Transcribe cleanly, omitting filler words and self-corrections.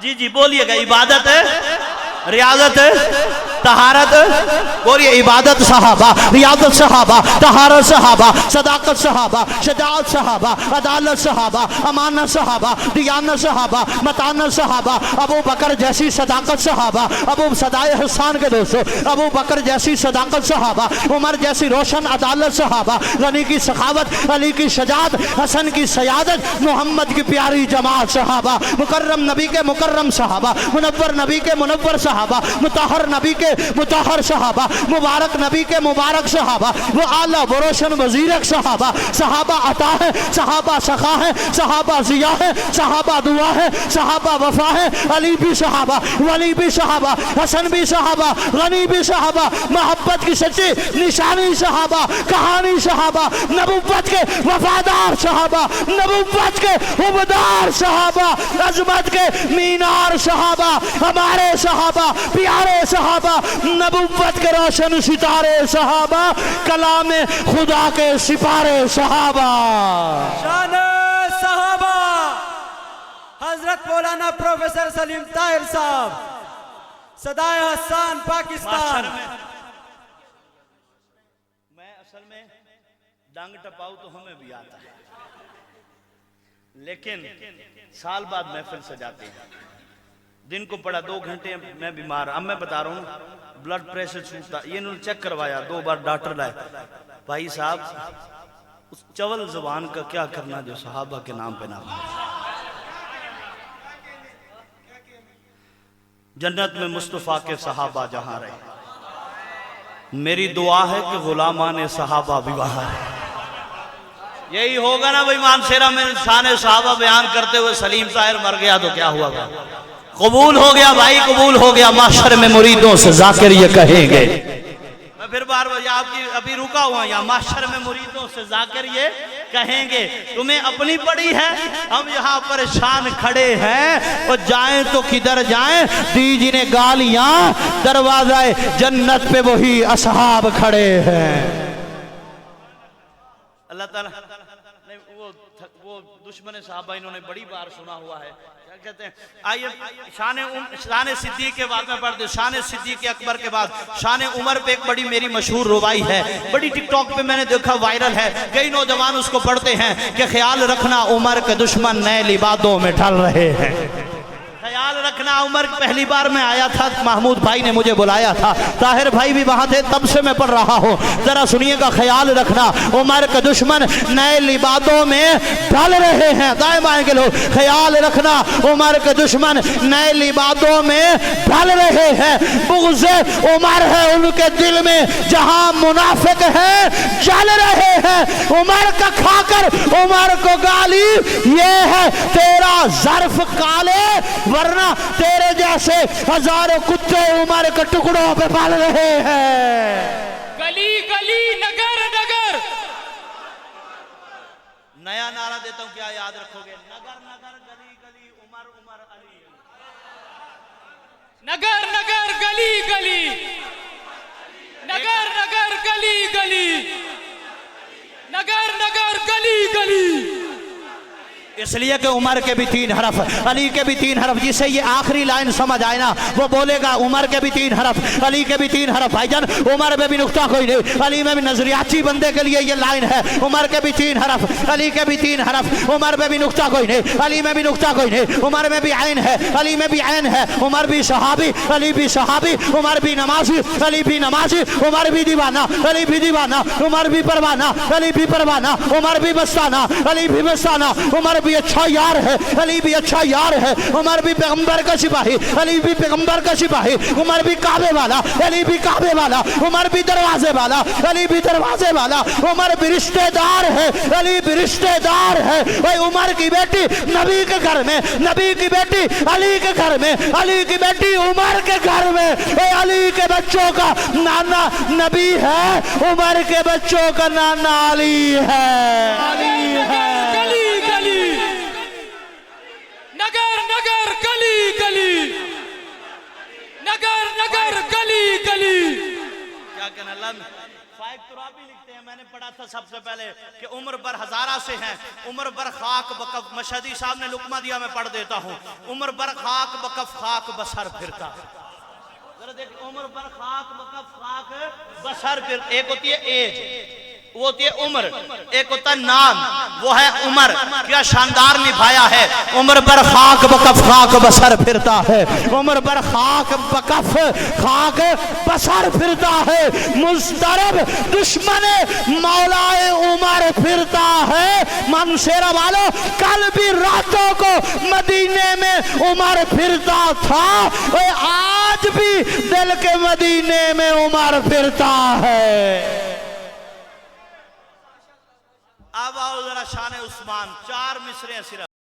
जी जी बोलिएगा। इबादत है, रियाजत है, तहारत, बोलिए इबादत सहाबा, रियादत सहाबा, तहारत सहाबा, सदाकत सहाबा, शजाअत सहाबा, अदालत सहाबा, अमानत सहाबा, दियानत सहाबा, मतानत सहाबा, अबू बकर जैसी सदाकत सहाबा, अबू सदाए हुसैन के दोस्तों, अबू बकर जैसी सदाकत सहाबा, उमर जैसी रोशन अदालत सहाबा, गनी की सखावत, अली की शजात, हसन की सयादत, मोहम्मद की प्यारी जमात सहाबा, मुकर्रम नबी के मुकर्रम सहाबा, मुनव्वर नबी के मुनव्वर सहाबा, मुतहर नबी के मुतहर सहाबा, मुबारक नबी के मुबारक सहाबा, वो आला वो रोशन वजीरक सहाबा। सहाबा अता है, सहाबा सखा है, सहाबा जिया है, सहाबा दुआ है, सहाबा वफा है। अली भी सहाबा, वली भी सहाबा, हसन भी सहाबा, गनी भी सहाबा, मोहब्बत की सच्ची निशानी सहाबा, कहानी सहाबा, नबुव्वत के वफादार सहाबा, नबुव्वत के हुबदार सहाबा, अजमत के मीनार सहाबा, हमारे सहाबा, प्यारे सहाबा, नबुव्वत के रोशन सितारे सहाबा, कलाम खुदा के सिपारे सहाबा। शान सहाबा हजरत मौलाना प्रोफेसर सलीम ताहिर साहब, सदाए हसन पाकिस्तान। मैं असल में डांग टपाऊ तो हमें भी आता है, लेकिन साल बाद महफिल सजाते हैं। दिन को पड़ा 2 घंटे मैं बीमार, अब मैं बता रहा हूँ ब्लड प्रेशर छूटता, ये इन्होंने चेक करवाया 2 बार, डॉक्टर लाए। भाई साहब उस चवल जुबान का क्या करना जो सहाबा के नाम पे नाम। जन्नत में मुस्तफ़ा के सहाबा जहां रहे, मेरी दुआ है कि गुलामान सहाबा भी वहां रहे। यही होगा ना भाई। मान शेरा में शान सहाबा बयान करते हुए सलीम ताहिर मर गया तो क्या हुआ? कबूल हो गया भाई, कबूल हो गया। माशर में मुरीदों से जाकिर ये कहेंगे। मैं फिर बार आपकी अभी रुका हुआ यहाँ, माशर में मुरीदों से जाकिर ये कहेंगे तुम्हें अपनी पड़ी है, हम यहाँ परेशान खड़े हैं और जाएं तो किधर जाएं, दीजिए ने गालियां, दरवाज़े जन्नत पे वही असहाब खड़े हैं। अल्लाह ताला नहीं, वो दुश्मन साहबा इन्होंने बड़ी बार सुना हुआ है। क्या कहते हैं? आइए शान सिद्दीक़ के बाद में पढ़ते। शान सिद्दीक़ अकबर के बाद शान उमर पे एक बड़ी मेरी मशहूर रुबाई है, बड़ी टिकटॉक पे मैंने देखा वायरल है। कई नौजवान उसको पढ़ते हैं कि ख्याल रखना उमर के दुश्मन नए लिबादों में ढल रहे हैं। ख्याल रखना उमर पहली बार मैं आया था, महमूद भाई ने मुझे बुलाया था, ताहिर भाई भी वहां थे, तब से मैं पढ़ रहा हूँ। जरा सुनिएगा, ख्याल रखना उमर के दुश्मन नए लिबादों में ढल रहे हैं। दाएं बाएं के लोग, ख्याल रखना उमर के दुश्मन नए लिबादों में ढल रहे हैं। बुग़्ज़े उमर है उनके दिल में, जहां मुनाफिक है जल रहे हैं। उमर का खाकर उमर को गाली, ये है तेरा ज़र्फ काले, वरना तेरे जैसे हजारों कुत्ते उमर के टुकड़ों पे पल रहे हैं। गली गली नगर नगर, नया नारा देता हूं, क्या याद रखोगे? नगर नगर गली गली उमर उमर अली। नगर नगर गली गली, नगर नगर गली गली, नगर नगर गली गली। इसलिए कि उमर के भी 3 हरफ, अली के भी 3 हरफ। जिसे ये आखिरी लाइन समझ आए ना वो बोलेगा उमर के भी 3 हरफ, अली के भी 3 हरफ। भाईजान उमर में भी नुक्ता कोई नहीं, अली में भी नजरियाती बंदे के लिए ये लाइन है। उमर के भी 3 हरफ, अली के भी 3 हरफ। उमर में भी नुक्ता कोई नहीं, अली में भी नुक्ता कोई नहीं। उमर में भी आइन है, अली में भी आइन है। उमर भी सहाबी, अली भी सहाबी। उमर भी नमाजी, अली भी नमाजी। उमर भी दीवाना, अली भी दीवाना। उमर भी परवाना, अली भी परवाना। उमर भी मस्ताना, अली भी मस्ताना। उमर भी अच्छा यार है, अली भी अच्छा यार है। उमर भी पैगंबर का सिपाही, अली भी पैगंबर का सिपाही। उमर भी काबे वाला, अली भी काबे वाला। उमर भी दरवाजे वाला, अली भी दरवाजे वाला। उमर भी रिश्तेदार है, अली भी रिश्तेदार है। भाई उमर की बेटी नबी के घर में, नबी की बेटी अली के घर में, अली की बेटी उमर के घर में। अली के बच्चों का नाना नबी है, उमर के बच्चों का नाना अली है। अली है। नगर नगर गली गली, नगर नगर गली गली। क्या कहना? बाइक तुराबी लिखते हैं, मैंने पढ़ा था सबसे पहले कि उम्र बर हजारा से हैं, उम्र बर खाक बकफ, मशहदी साहब ने लुकमा दिया, मैं पढ़ देता हूँ। उम्र बर खाक बकफ खाक बसर फिरता, जरा देखिए, उम्र बर खाक बकफ खाक बसर फिर, एक होती है एज, वो होती है उम्र, एक होता है नाम, वो है उमर। क्या शानदार निभाया है। उम्र बर खाक बकफ खाक बसर फिरता है, उम्र बर खाक बकफ खाक बसर फिरता है, मुस्तरब दुश्मन मौलाए उमर फिरता है। मानुशेरा वालों, कल भी रातों को मदीने में उमर फिरता था, आज भी दिल के मदीने में उमर फिरता है। अब आओ जरा शान उस्मान, 4 मिसरे सिर्फ।